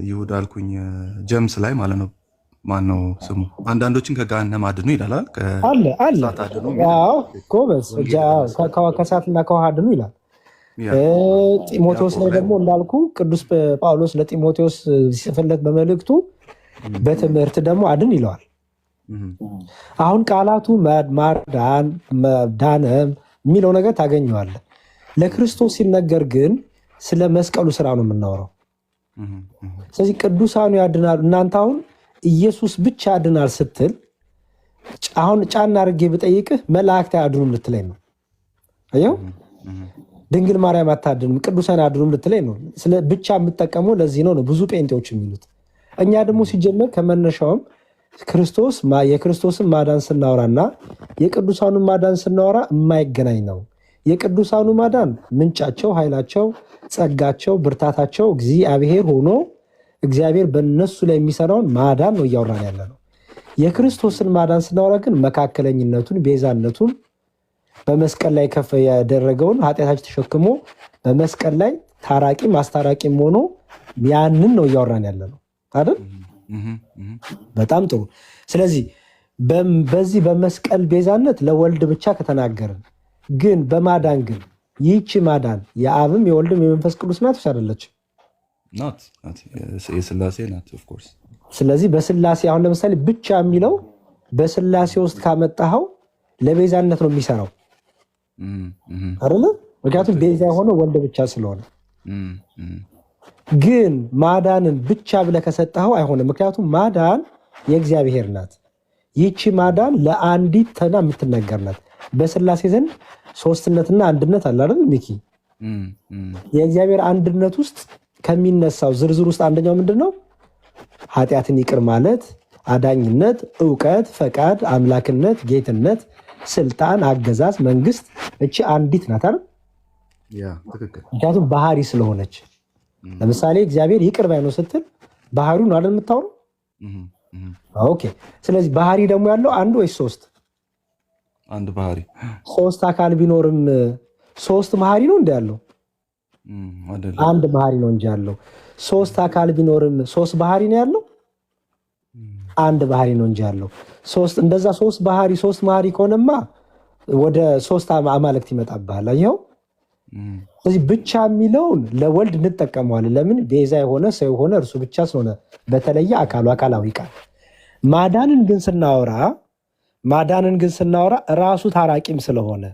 ይሁዳ አልኩኝ ጀምስ ላይ ማለት ነው። ማን ነው ስሙ? አንዳንዶችን ከገሃነም አድኑ ይላል። ጎበዝ። ከእሳትና ከውሃ አድኑ ይላል። ጢሞቴዎስ ላይ ደግሞ እንዳልኩ ቅዱስ ጳውሎስ ለጢሞቴዎስ ሲጽፍለት በመልእክቱ በትምህርት ደግሞ አድን ይለዋል። አሁን ቃላቱ ማዳን ዳነም የሚለው ነገር ታገኘዋለህ። ለክርስቶስ ሲነገር ግን ስለ መስቀሉ ስራ ነው የምናወራው። ስለዚህ ቅዱሳኑ ያድናሉ። እናንተ አሁን ኢየሱስ ብቻ ያድናል ስትል አሁን ጫና አድርጌ ብጠይቅህ መላእክት አያድኑም ልትለኝ ነው። አየው፣ ድንግል ማርያም አታድንም ቅዱሳን አያድኑም ልትለኝ ነው። ብቻ የምጠቀመው ለዚህ ነው ብዙ ጴንጤዎች የሚሉት። እኛ ደግሞ ሲጀመር ከመነሻውም የክርስቶስን ማዳን ስናወራና የቅዱሳኑን ማዳን ስናወራ የማይገናኝ ነው። የቅዱሳኑ ማዳን ምንጫቸው፣ ኃይላቸው፣ ጸጋቸው፣ ብርታታቸው እግዚአብሔር ሆኖ እግዚአብሔር በእነሱ ላይ የሚሰራውን ማዳን ነው እያወራን ያለ ነው። የክርስቶስን ማዳን ስናወራ ግን መካከለኝነቱን፣ ቤዛነቱን በመስቀል ላይ ከፍ ያደረገውን ኃጢአታችን ተሸክሞ በመስቀል ላይ ታራቂም አስታራቂም ሆኖ ያንን ነው እያወራን ያለ ነው አይደል? በጣም ጥሩ። ስለዚህ በዚህ በመስቀል ቤዛነት ለወልድ ብቻ ከተናገርን ግን በማዳን ግን ይህቺ ማዳን የአብም የወልድም የመንፈስ ቅዱስ ናት አይደለች? የስላሴ ናት ኦፍ ኮርስ። ስለዚህ በስላሴ አሁን ለምሳሌ ብቻ የሚለው በስላሴ ውስጥ ካመጣኸው ለቤዛነት ነው የሚሰራው አይደለ? ምክንያቱም ቤዛ የሆነው ወልድ ብቻ ስለሆነ። ግን ማዳንን ብቻ ብለህ ከሰጠኸው አይሆንም። ምክንያቱም ማዳን የእግዚአብሔር ናት። ይህቺ ማዳን ለአንዲት ተና የምትነገር ናት። በስላሴ ዘንድ ሶስትነትና አንድነት አለ አይደል ሚኪ? የእግዚአብሔር አንድነት ውስጥ ከሚነሳው ዝርዝር ውስጥ አንደኛው ምንድን ነው? ኃጢአትን ይቅር ማለት፣ አዳኝነት፣ እውቀት፣ ፈቃድ፣ አምላክነት፣ ጌትነት፣ ስልጣን፣ አገዛዝ፣ መንግስት። እቺ አንዲት ናት አይደል? ምክንያቱም ባህሪ ስለሆነች። ለምሳሌ እግዚአብሔር ይቅር ባይ ነው ስትል ባህሪው ነው አይደል የምታወራው? ኦኬ። ስለዚህ ባህሪ ደግሞ ያለው አንድ ወይስ ሶስት? አንድ ባህሪ። ሶስት አካል ቢኖርም ሶስት ባህሪ ነው እንደ ያለው? አንድ ባህሪ ነው እንጂ ያለው። ሶስት አካል ቢኖርም ሶስት ባህሪ ነው ያለው? አንድ ባህሪ ነው እንጂ ያለው። እንደዛ ሶስት ባህሪ ከሆነማ ወደ ሶስት አማልክት ይመጣብሃል። አየኸው? ስለዚህ ብቻ የሚለውን ለወልድ እንጠቀመዋለን። ለምን? ቤዛ የሆነ ሰው የሆነ እርሱ ብቻ ስለሆነ በተለየ አካላዊ ቃል። ማዳንን ግን ስናወራ ራሱ ታራቂም ስለሆነ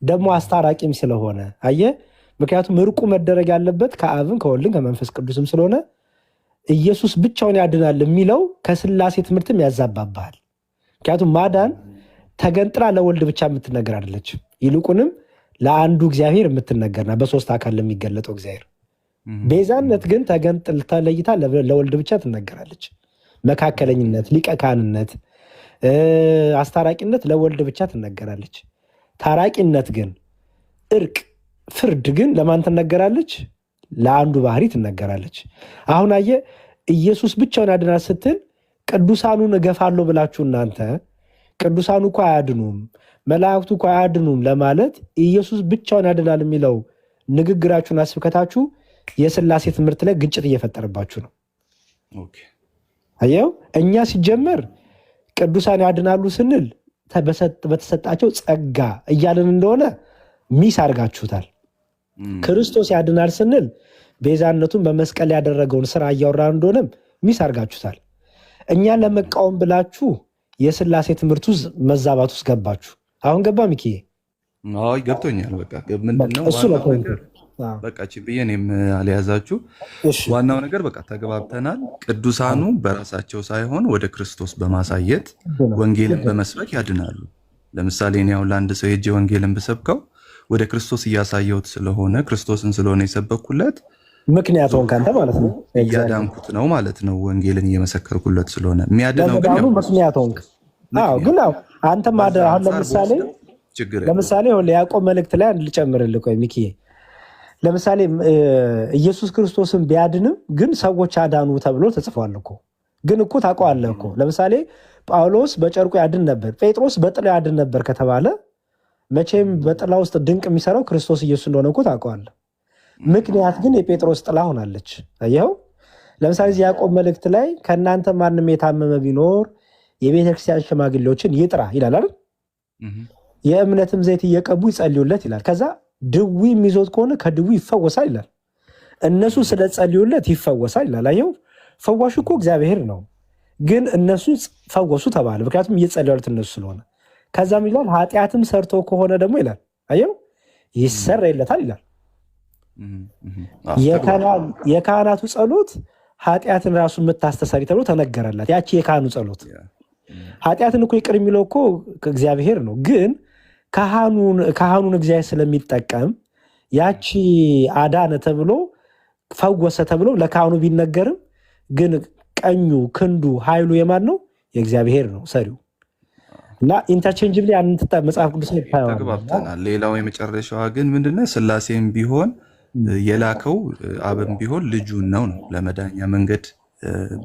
ደግሞ አስታራቂም ስለሆነ አየህ። ምክንያቱም እርቁ መደረግ ያለበት ከአብም ከወልድም ከመንፈስ ቅዱስም ስለሆነ ኢየሱስ ብቻውን ያድናል የሚለው ከስላሴ ትምህርትም ያዛባብሃል። ምክንያቱም ማዳን ተገንጥላ ለወልድ ብቻ የምትነገር አይደለች። ይልቁንም ለአንዱ እግዚአብሔር የምትነገርና በሶስት አካል ለሚገለጠው እግዚአብሔር። ቤዛነት ግን ተገንጥል ተለይታ ለወልድ ብቻ ትነገራለች። መካከለኝነት፣ ሊቀ ካህንነት፣ አስታራቂነት ለወልድ ብቻ ትነገራለች። ታራቂነት ግን፣ እርቅ፣ ፍርድ ግን ለማን ትነገራለች? ለአንዱ ባህሪ ትነገራለች። አሁን አየህ ኢየሱስ ብቻውን ያድናል ስትል ቅዱሳኑን እገፋለሁ ብላችሁ እናንተ ቅዱሳኑ እኮ አያድኑም፣ መላእክቱ እኮ አያድኑም ለማለት ኢየሱስ ብቻውን ያድናል የሚለው ንግግራችሁና ስብከታችሁ የሥላሴ ትምህርት ላይ ግጭት እየፈጠረባችሁ ነው። አየው እኛ ሲጀመር ቅዱሳን ያድናሉ ስንል በተሰጣቸው ጸጋ እያልን እንደሆነ ሚስ አድርጋችሁታል። ክርስቶስ ያድናል ስንል ቤዛነቱን በመስቀል ያደረገውን ስራ እያወራን እንደሆነም ሚስ አድርጋችሁታል። እኛ ለመቃወም ብላችሁ የሥላሴ ትምህርት ውስጥ መዛባት ውስጥ ገባችሁ። አሁን ገባ ሚኪዬ? አይ ገብቶኛል። በቃ ምንድነው እሱ ነው በቃ ብዬ እኔም አልያዛችሁ። ዋናው ነገር በቃ ተግባብተናል። ቅዱሳኑ በራሳቸው ሳይሆን ወደ ክርስቶስ በማሳየት ወንጌልን በመስበክ ያድናሉ። ለምሳሌ እኔ አሁን ለአንድ ሰው ሄጄ ወንጌልን ብሰብከው ወደ ክርስቶስ እያሳየሁት ስለሆነ ክርስቶስን ስለሆነ የሰበኩለት ምክንያት ሆንክ አንተ ማለት ነው። እያዳንኩት ነው ማለት ነው። ወንጌልን እየመሰከርኩለት ስለሆነ የሚያድነው ግን ያው ምክንያት ሆንክ። አዎ ግን አንተ አሁን ለምሳሌ ያዕቆብ መልእክት ላይ አንድ ልጨምርልህ። ቆይ ሚኪዬ ለምሳሌ ኢየሱስ ክርስቶስን ቢያድንም ግን ሰዎች አዳኑ ተብሎ ተጽፏል እኮ። ግን እኮ ታውቀዋለህ እኮ ለምሳሌ ጳውሎስ በጨርቁ ያድን ነበር፣ ጴጥሮስ በጥላ ያድን ነበር ከተባለ መቼም በጥላ ውስጥ ድንቅ የሚሰራው ክርስቶስ ኢየሱስ እንደሆነ እኮ ታውቀዋለህ። ምክንያት ግን የጴጥሮስ ጥላ ሆናለች። አየኸው? ለምሳሌ እዚህ ያዕቆብ መልእክት ላይ ከእናንተ ማንም የታመመ ቢኖር የቤተክርስቲያን ሽማግሌዎችን ይጥራ ይላል አይደል? የእምነትም ዘይት እየቀቡ ይጸልዩለት ይላል። ከዛ ድዊ የሚይዞት ከሆነ ከድዊ ይፈወሳል ይላል። እነሱ ስለጸልዩለት ይፈወሳል ይላል። አየኸው? ፈዋሹ እኮ እግዚአብሔር ነው። ግን እነሱ ፈወሱ ተባለ፣ ምክንያቱም እየጸለዩለት እነሱ ስለሆነ። ከዛም ይላል ኃጢአትም ሰርቶ ከሆነ ደግሞ ይላል አየኸው ይሰረይለታል ይላል። የካህናቱ ጸሎት ኃጢአትን ራሱ የምታስተሰሪ ተብሎ ተነገረላት። ያቺ የካህኑ ጸሎት ኃጢአትን እኮ ይቅር የሚለው እኮ እግዚአብሔር ነው። ግን ካህኑን እግዚአብሔር ስለሚጠቀም ያቺ አዳነ ተብሎ ፈወሰ ተብሎ ለካህኑ ቢነገርም ግን ቀኙ ክንዱ ኃይሉ የማን ነው? የእግዚአብሔር ነው ሰሪው። እና ኢንተርቼንጅብሊ መጽሐፍ ቅዱስ ላይ ተግባብተናል። ሌላው የመጨረሻዋ ግን ምንድነው? ሥላሴም ቢሆን የላከው አብም ቢሆን ልጁን ነው ለመዳኛ መንገድ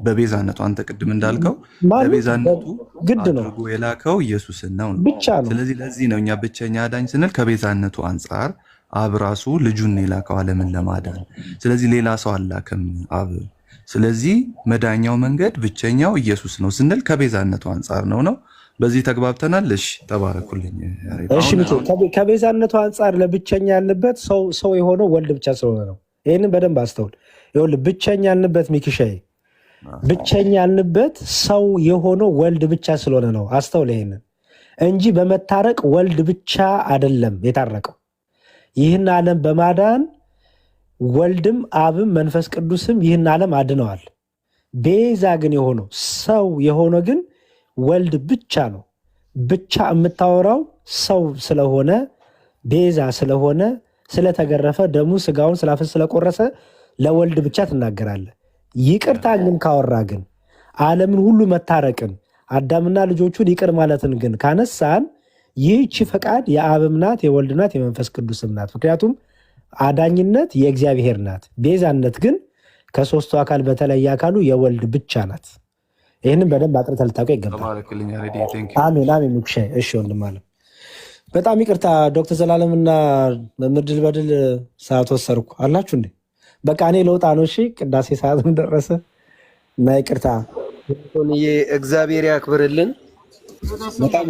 በቤዛነቱ አንተ ቅድም እንዳልከው በቤዛነቱ አድርጎ የላከው ኢየሱስን ነው። ስለዚህ ለዚህ ነው እኛ ብቸኛ አዳኝ ስንል ከቤዛነቱ አንጻር አብ ራሱ ልጁን የላከው ዓለምን ለማዳን። ስለዚህ ሌላ ሰው አላከም አብ። ስለዚህ መዳኛው መንገድ ብቸኛው ኢየሱስ ነው ስንል ከቤዛነቱ አንጻር ነው። በዚህ ተግባብተናል። እሺ ተባረኩልኝ። እሺ ከቤዛነቱ አንጻር ለብቸኛ ያልንበት ሰው የሆነው ወልድ ብቻ ስለሆነ ነው። ይህንን በደንብ አስተውል። ይኸውልህ ብቸኛ ያልንበት ሚኪሻዬ ብቸኛ ያልንበት ሰው የሆነው ወልድ ብቻ ስለሆነ ነው። አስተውል ይሄንን እንጂ በመታረቅ ወልድ ብቻ አይደለም የታረቀው። ይህን ዓለም በማዳን ወልድም አብም መንፈስ ቅዱስም ይህን ዓለም አድነዋል። ቤዛ ግን የሆነው ሰው የሆነው ግን ወልድ ብቻ ነው። ብቻ የምታወራው ሰው ስለሆነ ቤዛ ስለሆነ ስለተገረፈ ደሙ ስጋውን ስላፈሰሰ ስለቆረሰ ለወልድ ብቻ ትናገራለህ። ይቅርታ ግን ካወራ ግን ዓለምን ሁሉ መታረቅን አዳምና ልጆቹን ይቅር ማለትን ግን ካነሳን ይህቺ ፈቃድ የአብም ናት፣ የወልድ ናት፣ የመንፈስ ቅዱስም ናት። ምክንያቱም አዳኝነት የእግዚአብሔር ናት። ቤዛነት ግን ከሶስቱ አካል በተለየ አካሉ የወልድ ብቻ ናት። ይህንን በደንብ አጥርተህ ልታውቀው ይገባል። አሜን አሜን። እሺ ወንድም አለ በጣም ይቅርታ ዶክተር ዘላለምና መምህር ድል በድል ሰዓት ወሰርኩ አላችሁ እንዴ? በቃ እኔ ለውጣ ነው። እሺ ቅዳሴ ሰዓትም ደረሰ እና ይቅርታ። እግዚአብሔር ያክብርልን። በጣም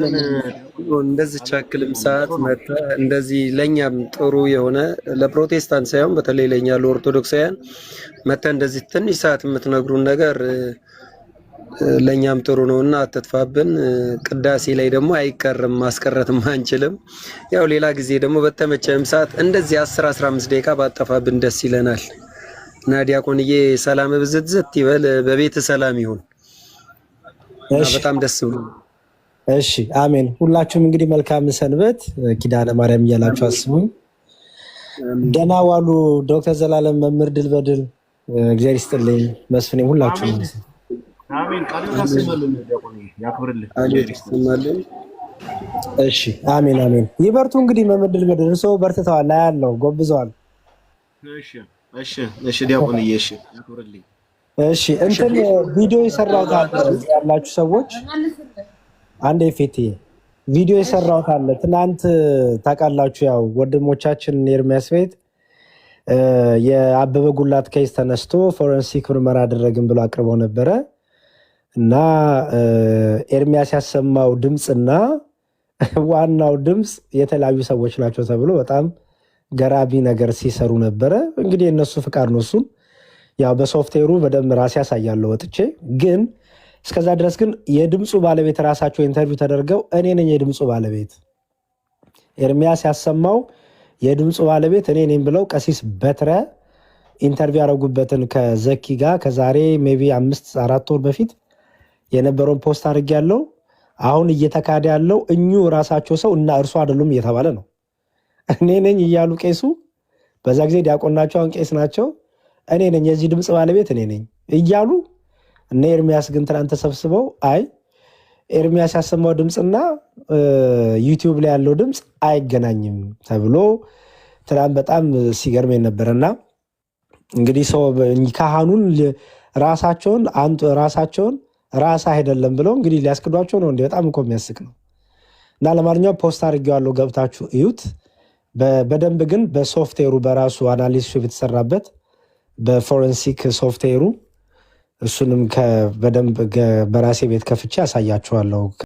እንደዚህ ቻክልም ሰዓት መጣ እንደዚህ ለኛም ጥሩ የሆነ ለፕሮቴስታንት ሳይሆን በተለይ ለኛ ለኦርቶዶክሳውያን መጣ እንደዚህ ትንሽ ሰዓት የምትነግሩን ነገር ለኛም ጥሩ ነውና አትጥፋብን። ቅዳሴ ላይ ደግሞ አይቀርም ማስቀረትም አንችልም። ያው ሌላ ጊዜ ደግሞ በተመቸም ሰዓት እንደዚህ 10-15 ደቂቃ ባጠፋብን ደስ ይለናል። እና ዲያቆንዬ ሰላም ብዝት ይበል፣ በቤት ሰላም ይሁን። በጣም ደስ ብሎ እሺ አሜን። ሁላችሁም እንግዲህ መልካም ሰንበት ኪዳነ ማርያም እያላችሁ አስቡኝ። ደህና ዋሉ። ዶክተር ዘላለም መምህር ድል በድል እግዚአብሔር ይስጥልኝ። መስፍኔ ሁላችሁም አሜን። ቃሉን ታሰማልን ያክብርልን። እሺ አሜን አሜን። ይበርቱ። እንግዲህ መምህር ድል በድል ሰው በርትተዋል ላይ ያለው ጎብዘዋል። እሺ እሺ እሺ ዲያቆንዬ እሺ ያክብርልኝ። እሺ እንትን ቪዲዮ የሰራሁት አለ ያላችሁ ሰዎች አንዴ ፌት ቪዲዮ የሰራሁት አለ። ትናንት ታውቃላችሁ፣ ያው ወንድሞቻችን ኤርሚያስ ቤት የአበበ ጉላት ኬስ ተነስቶ ፎረንሲክ ምርመራ አደረግን ብሎ አቅርበው ነበረ እና ኤርሚያስ ያሰማው ድምፅና ዋናው ድምፅ የተለያዩ ሰዎች ናቸው ተብሎ በጣም ገራቢ ነገር ሲሰሩ ነበረ። እንግዲህ የእነሱ ፍቃድ ነው። እሱን ያው በሶፍትዌሩ በደንብ ራሴ ያሳያለሁ ወጥቼ። ግን እስከዛ ድረስ ግን የድምፁ ባለቤት ራሳቸው ኢንተርቪው ተደርገው እኔ ነኝ የድምፁ ባለቤት ኤርሚያስ ያሰማው የድምፁ ባለቤት እኔ ነኝ ብለው ቀሲስ በትረ ኢንተርቪው ያደረጉበትን ከዘኪ ጋር ከዛሬ ሜይ ቢ 5-4 ወር በፊት የነበረውን ፖስት አድርጌያለሁ። አሁን እየተካደ ያለው እኙ ራሳቸው ሰው እና እርሱ አይደሉም እየተባለ ነው። እኔ ነኝ እያሉ ቄሱ በዛ ጊዜ ዲያቆን ናቸው፣ አሁን ቄስ ናቸው። እኔ ነኝ የዚህ ድምፅ ባለቤት እኔ ነኝ እያሉ እነ ኤርሚያስ ግን ትናንት ተሰብስበው አይ ኤርሚያስ ያሰማው ድምፅና ዩቲዩብ ላይ ያለው ድምፅ አይገናኝም ተብሎ ትናንት በጣም ሲገርመኝ ነበረና እንግዲህ ሰው ካህኑን ራሳቸውን ራሳ አይደለም ብለው እንግዲህ ሊያስክዷቸው ነው። በጣም እኮ የሚያስቅ ነው። እና ለማንኛውም ፖስት አድርጌዋለሁ፣ ገብታችሁ እዩት በደንብ። ግን በሶፍትዌሩ በራሱ አናሊሲሱ የተሰራበት በፎረንሲክ ሶፍትዌሩ እሱንም በደንብ በራሴ ቤት ከፍቼ ያሳያችኋለሁ።